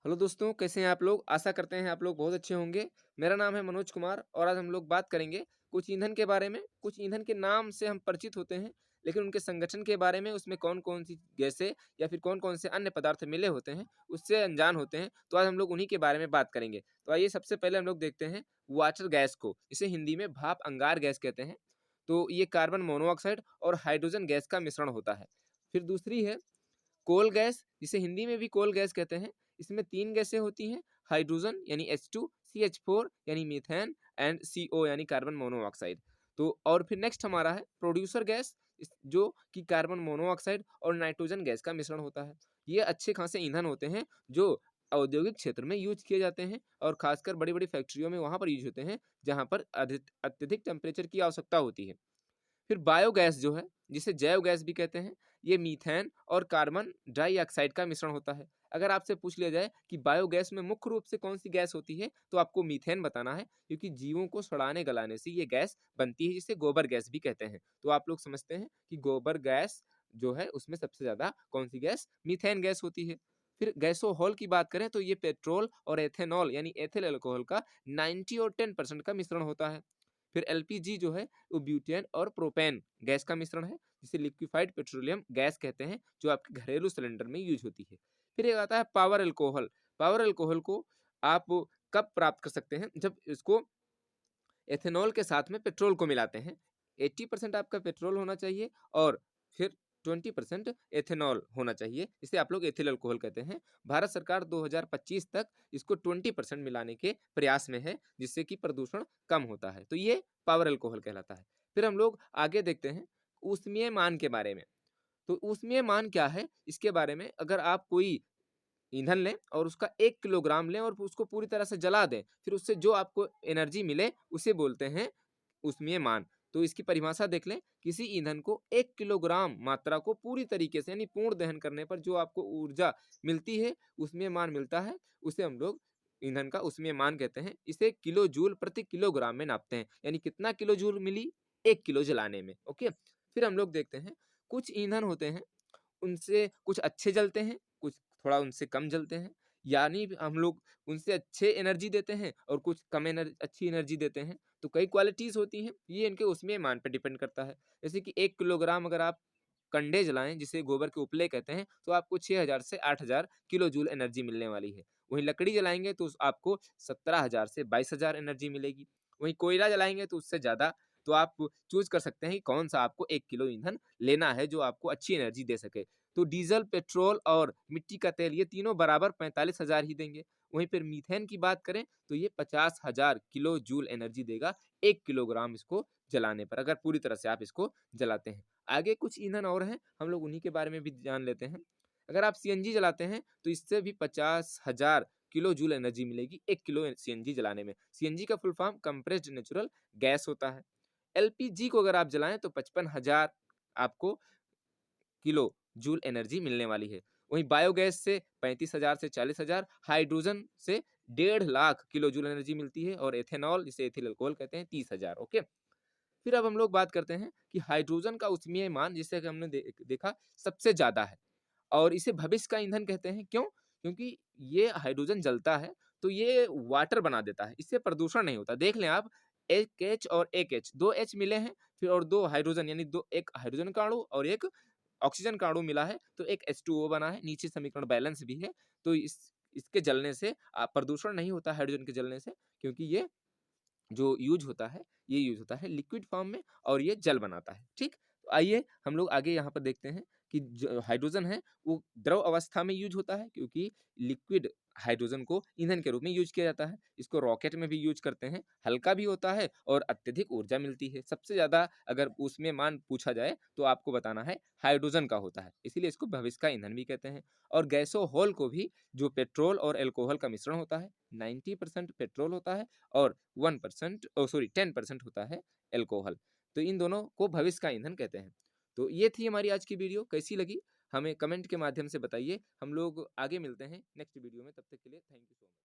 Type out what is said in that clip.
Hello दोस्तों, कैसे हैं आप लोग? आशा करते हैं आप लोग बहुत अच्छे होंगे। मेरा नाम है मनोज कुमार और आज हम लोग बात करेंगे कुछ ईंधन के बारे में। कुछ ईंधन के नाम से हम परिचित होते हैं, लेकिन उनके संगठन के बारे में, उसमें कौन-कौन सी गैसें या फिर कौन-कौन से अन्य पदार्थ मिले होते हैं, उससे अनजान होते हैं। तो आज हम लोग उन्हीं के बारे में बात करेंगे। तो आइए सबसे पहले हम लोग देखते हैं वाटर गैस को, इसे हिंदी में भाप अंगार गैस कहते हैं। तो ये कार्बन मोनोऑक्साइड और हाइड्रोजन गैस का मिश्रण होता है। फिर दूसरी है कोल गैस, जिसे हिंदी में भी कोल गैस कहते हैं। इसमें 3 गैसें होती हैं, हाइड्रोजन यानी H2, CH4 यानी मीथेन एंड CO यानी कार्बन मोनोऑक्साइड। तो और फिर नेक्स्ट हमारा है प्रोड्यूसर गैस, जो कि कार्बन मोनोऑक्साइड और नाइट्रोजन गैस का मिश्रण होता है। ये अच्छे खासे ईंधन होते हैं जो औद्योगिक क्षेत्र में यूज किए जाते हैं और खासकर बड़ी-बड़ी फैक्ट्रियों में वहाँ पर यूज होते हैं, जहाँ पर अत्यधिक टेम्परेचर की आवश्यकता होती है। फिर बायोगैस जो है, जिसे जैव गैस भी कहते हैं, ये मीथेन और कार्बन डाइऑक्साइड का मिश्रण होता है। अगर आपसे पूछ लिया जाए कि बायोगैस में मुख्य रूप से कौन सी गैस होती है, तो आपको मीथेन बताना है, क्योंकि जीवों को सड़ाने गलाने से ये गैस बनती है, जिसे गोबर गैस भी कहते हैं। तो आप लोग समझते हैं कि गोबर गैस जो है उसमें सबसे ज्यादा कौन सी गैस, मीथेन गैस होती है। फिर गैसोहॉल की बात करें तो ये पेट्रोल और एथेनॉल यानी एथिल अल्कोहल का 90 और 10% का मिश्रण होता है। फिर एलपीजी जो है वो ब्यूटेन और प्रोपेन गैस का मिश्रण है, जिसे लिक्विफाइड पेट्रोलियम गैस कहते हैं, जो आपके घरेलू सिलेंडर में यूज होती है। फिर एक आता है पावर अल्कोहल। पावर अल्कोहल को आप कब प्राप्त कर सकते हैं? जब इसको एथेनॉल के साथ में पेट्रोल को मिलाते हैं। 80% आपका पेट्रोल होना चाहिए और फिर 20% एथेनॉल होना चाहिए, इसे आप लोग एथिल अल्कोहल कहते हैं। भारत सरकार 2025 तक इसको 20% मिलाने के प्रयास में है, जिससे कि प्रदूषण कम होता है। तो ये पावर अल्कोहल कहलाता है। फिर हम लोग आगे देखते हैं ऊष्मीय मान के बारे में। तो ऊष्मीय मान क्या है, इसके बारे में अगर आप कोई ईंधन लें और उसका 1 किलोग्राम लें और उसको पूरी तरह से जला दें, फिर उससे जो आपको एनर्जी मिले उसे बोलते हैं ऊष्मीय मान। तो इसकी परिभाषा देख लें, किसी ईंधन को 1 किलोग्राम मात्रा को पूरी तरीके से यानी पूर्ण दहन करने पर जो आपको ऊर्जा मिलती है, ऊष्मीय मान मिलता है, उसे हम लोग ईंधन का ऊष्मीय मान कहते हैं। इसे किलो जूल प्रति किलोग्राम में नापते हैं, यानी कितना किलो जूल मिली 1 किलो जलाने में। ओके, फिर हम लोग देखते हैं कुछ ईंधन होते हैं, उनसे कुछ अच्छे जलते हैं, कुछ थोड़ा उनसे कम जलते हैं। यानी हम लोग उनसे अच्छे एनर्जी देते हैं और कुछ कम अच्छी एनर्जी देते हैं। तो कई क्वालिटीज़ होती हैं, ये इनके उसमें मान पे डिपेंड करता है। जैसे कि 1 किलोग्राम अगर आप कंडे जलाएँ, जिसे गोबर के उपले कहते हैं, तो आपको 6000 से 8000 किलो जूल एनर्जी मिलने वाली है। वहीं लकड़ी जलाएँगे तो आपको 17000 से 22000 एनर्जी मिलेगी। वहीं कोयला जलाएँगे तो उससे ज़्यादा। तो आप चूज़ कर सकते हैं कि कौन-सा आपको 1 किलो ईंधन लेना है, जो आपको अच्छी एनर्जी दे सके। तो डीज़ल, पेट्रोल और मिट्टी का तेल, ये तीनों बराबर 45,000 ही देंगे। वहीं पर मीथेन की बात करें तो ये 50,000 किलो जूल एनर्जी देगा 1 किलोग्राम इसको जलाने पर, अगर पूरी तरह से आप इसको जलाते हैं। आगे कुछ ईंधन और हैं, हम लोग उन्हीं के बारे में भी जान लेते हैं। अगर आप सीएनजी जलाते हैं तो इससे भी 50,000 किलो जूल एनर्जी मिलेगी 1 किलो सीएनजी जलाने में। सीएनजी का full form compressed natural gas होता है। एलपीजी को अगर आप जलाएँ तो 55,000 आपको किलो जूल एनर्जी मिलने वाली है। वहीं बायोगैस से 35,000 से 40,000, हाइड्रोजन से 1.5 लाख किलो जूल एनर्जी मिलती है और एथेनॉल, जिसे एथिल अल्कोहल कहते हैं, 30,000। ओके। फिर अब हम लोग बात करते हैं कि हाइड्रोजन का ऊष्मीय मान, जिसे कि हमने देखा सबसे ज़्यादा है और इसे भविष्य का ईंधन कहते हैं। क्यों? क्योंकि ये हाइड्रोजन जलता है तो ये वाटर बना देता है, इससे प्रदूषण नहीं होता। देख लें आप, एक एच और एक एच, 2 एच मिले हैं, फिर और 2 हाइड्रोजन, यानी दो, एक हाइड्रोजन का अणु और एक ऑक्सीजन का अणु मिला है, तो एक H2O बना है। नीचे समीकरण बैलेंस भी है। तो इसके जलने से प्रदूषण नहीं होता हाइड्रोजन के जलने से, क्योंकि ये जो यूज होता है, ये यूज होता है लिक्विड फॉर्म में और ये जल बनाता है। ठीक? तो आइए हम लोग आगे यहाँ पर देखते हैं कि जो हाइड्रोजन है वो द्रव अवस्था में यूज होता है, क्योंकि लिक्विड हाइड्रोजन को ईंधन के रूप में यूज किया जाता है। इसको रॉकेट में भी यूज करते हैं, हल्का भी होता है और अत्यधिक ऊर्जा मिलती है। सबसे ज़्यादा अगर उसमें मान पूछा जाए तो आपको बताना है हाइड्रोजन का होता है, इसीलिए इसको भविष्य का ईंधन भी कहते हैं। और गैसोहॉल को भी, जो पेट्रोल और अल्कोहल का मिश्रण होता है, 90% पेट्रोल होता है और 1% 10% होता है अल्कोहल। तो इन दोनों को भविष्य का ईंधन कहते हैं। तो ये थी हमारी आज की वीडियो, कैसी लगी हमें कमेंट के माध्यम से बताइए। हम लोग आगे मिलते हैं नेक्स्ट वीडियो में, तब तक के लिए थैंक यू सो मच।